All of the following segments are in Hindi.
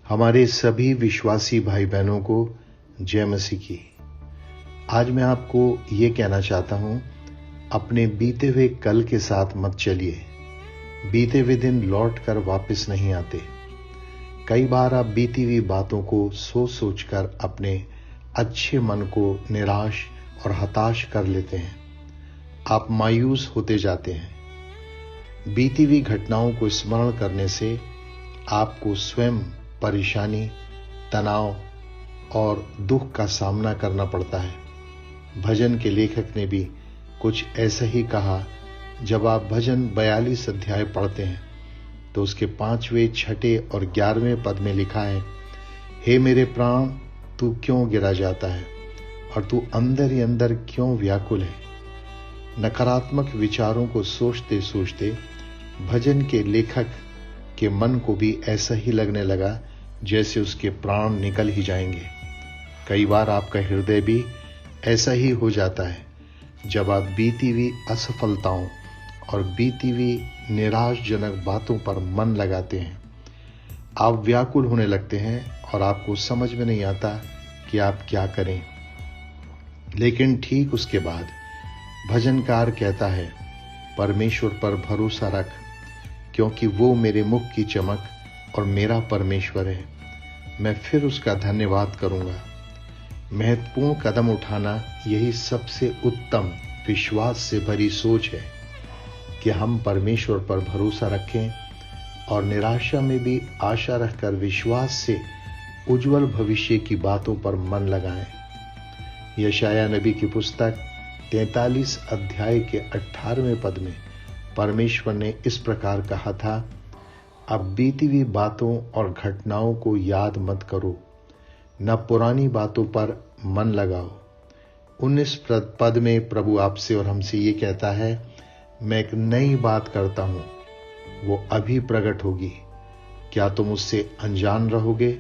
हमारे सभी विश्वासी भाई बहनों को जय मसीह की। आज मैं आपको ये कहना चाहता हूं, अपने बीते हुए कल के साथ मत चलिए। बीते हुए दिन लौट कर वापस नहीं आते। कई बार आप बीती हुई बातों को सोच सोचकर अपने अच्छे मन को निराश और हताश कर लेते हैं। आप मायूस होते जाते हैं। बीती हुई घटनाओं को स्मरण करने से आपको स्वयं परेशानी, तनाव और दुख का सामना करना पड़ता है। भजन के लेखक ने भी कुछ ऐसा ही कहा। जब आप भजन 42 अध्याय पढ़ते हैं तो उसके 5वें, 6ठे और 11वें पद में लिखा है, हे मेरे प्राण, तू क्यों गिरा जाता है और तू अंदर ही अंदर क्यों व्याकुल है। नकारात्मक विचारों को सोचते सोचते भजन के लेखक के मन को भी ऐसा ही लगने लगा जैसे उसके प्राण निकल ही जाएंगे। कई बार आपका हृदय भी ऐसा ही हो जाता है जब आप बीती हुई असफलताओं और बीती हुई निराशजनक बातों पर मन लगाते हैं। आप व्याकुल होने लगते हैं और आपको समझ में नहीं आता कि आप क्या करें। लेकिन ठीक उसके बाद भजनकार कहता है, परमेश्वर पर भरोसा रख, क्योंकि वो मेरे मुख की चमक और मेरा परमेश्वर है। मैं फिर उसका धन्यवाद करूंगा। महत्वपूर्ण कदम उठाना यही सबसे उत्तम विश्वास से भरी सोच है कि हम परमेश्वर पर भरोसा रखें और निराशा में भी आशा रखकर विश्वास से उज्जवल भविष्य की बातों पर मन लगाएं। यशायाह नबी की पुस्तक 43 अध्याय के 18वें पद में परमेश्वर ने इस प्रकार कहा था, अब बीती हुई बातों और घटनाओं को याद मत करो, न पुरानी बातों पर मन लगाओ। 19 पद में प्रभु आपसे और हमसे ये कहता है, मैं एक नई बात करता हूं, वो अभी प्रकट होगी, क्या तुम उससे अनजान रहोगे।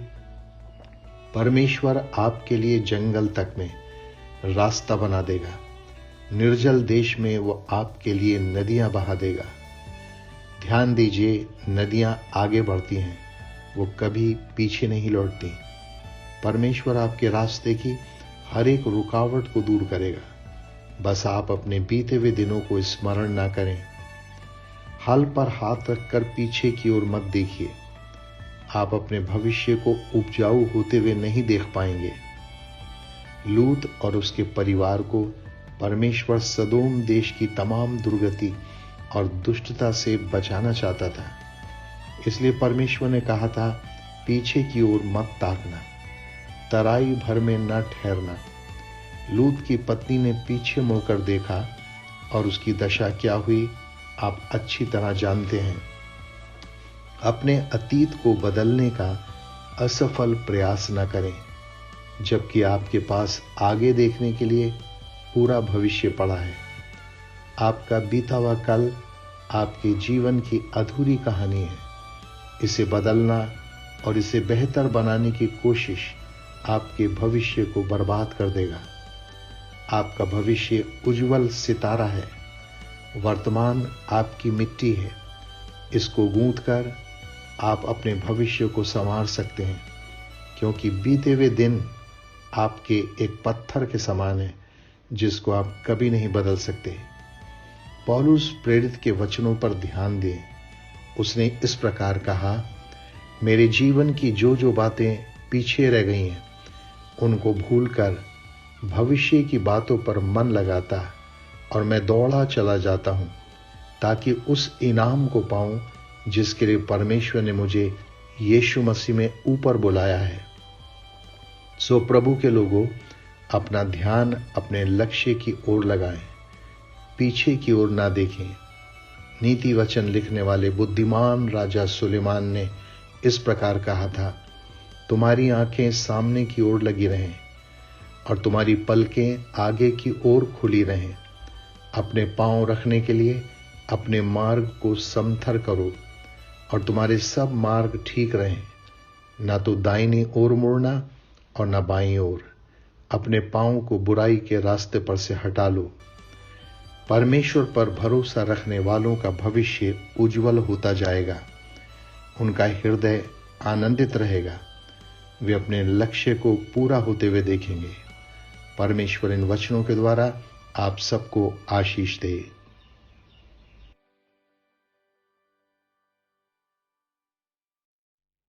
परमेश्वर आपके लिए जंगल तक में रास्ता बना देगा। निर्जल देश में वो आपके लिए नदियां बहा देगा। ध्यान दीजिए, नदियां आगे बढ़ती हैं, वो कभी पीछे नहीं लौटती। परमेश्वर आपके रास्ते की हर एक रुकावट को दूर करेगा। बस आप अपने बीते हुए दिनों को स्मरण ना करें। हल पर हाथ रखकर पीछे की ओर मत देखिए। आप अपने भविष्य को उपजाऊ होते हुए नहीं देख पाएंगे। लूत और उसके परिवार को परमेश्वर सदोम देश की तमाम दुर्गति और दुष्टता से बचाना चाहता था। इसलिए परमेश्वर ने कहा था, पीछे की ओर मत ताकना, तराई भर में न ठहरना। लूत की पत्नी ने पीछे मुड़कर देखा और उसकी दशा क्या हुई आप अच्छी तरह जानते हैं। अपने अतीत को बदलने का असफल प्रयास न करें, जबकि आपके पास आगे देखने के लिए पूरा भविष्य पड़ा है। आपका बीता हुआ कल आपके जीवन की अधूरी कहानी है। इसे बदलना और इसे बेहतर बनाने की कोशिश आपके भविष्य को बर्बाद कर देगा। आपका भविष्य उज्जवल सितारा है। वर्तमान आपकी मिट्टी है। इसको गूंथकर आप अपने भविष्य को संवार सकते हैं, क्योंकि बीते हुए दिन आपके एक पत्थर के समान है जिसको आप कभी नहीं बदल सकते। पौलुस प्रेरित के वचनों पर ध्यान दें। उसने इस प्रकार कहा, मेरे जीवन की जो जो बातें पीछे रह गई हैं उनको भूलकर भविष्य की बातों पर मन लगाता और मैं दौड़ा चला जाता हूं, ताकि उस इनाम को पाऊं जिसके लिए परमेश्वर ने मुझे यीशु मसीह में ऊपर बुलाया है। सो प्रभु के लोगों, अपना ध्यान अपने लक्ष्य की ओर लगाएं, पीछे की ओर ना देखें। नीति वचन लिखने वाले बुद्धिमान राजा सुलेमान ने इस प्रकार कहा था, तुम्हारी आंखें सामने की ओर लगी रहें और तुम्हारी पलकें आगे की ओर खुली रहें। अपने पांव रखने के लिए अपने मार्ग को समथर करो और तुम्हारे सब मार्ग ठीक रहें, ना तो दाहिनी ओर मुड़ना और ना बाईं ओर। अपने पांव को बुराई के रास्ते पर से हटा लो। परमेश्वर पर भरोसा रखने वालों का भविष्य उज्जवल होता जाएगा। उनका हृदय आनंदित रहेगा वे अपने लक्ष्य को पूरा होते हुए देखेंगे। परमेश्वर इन वचनों के द्वारा आप सबको आशीष दे।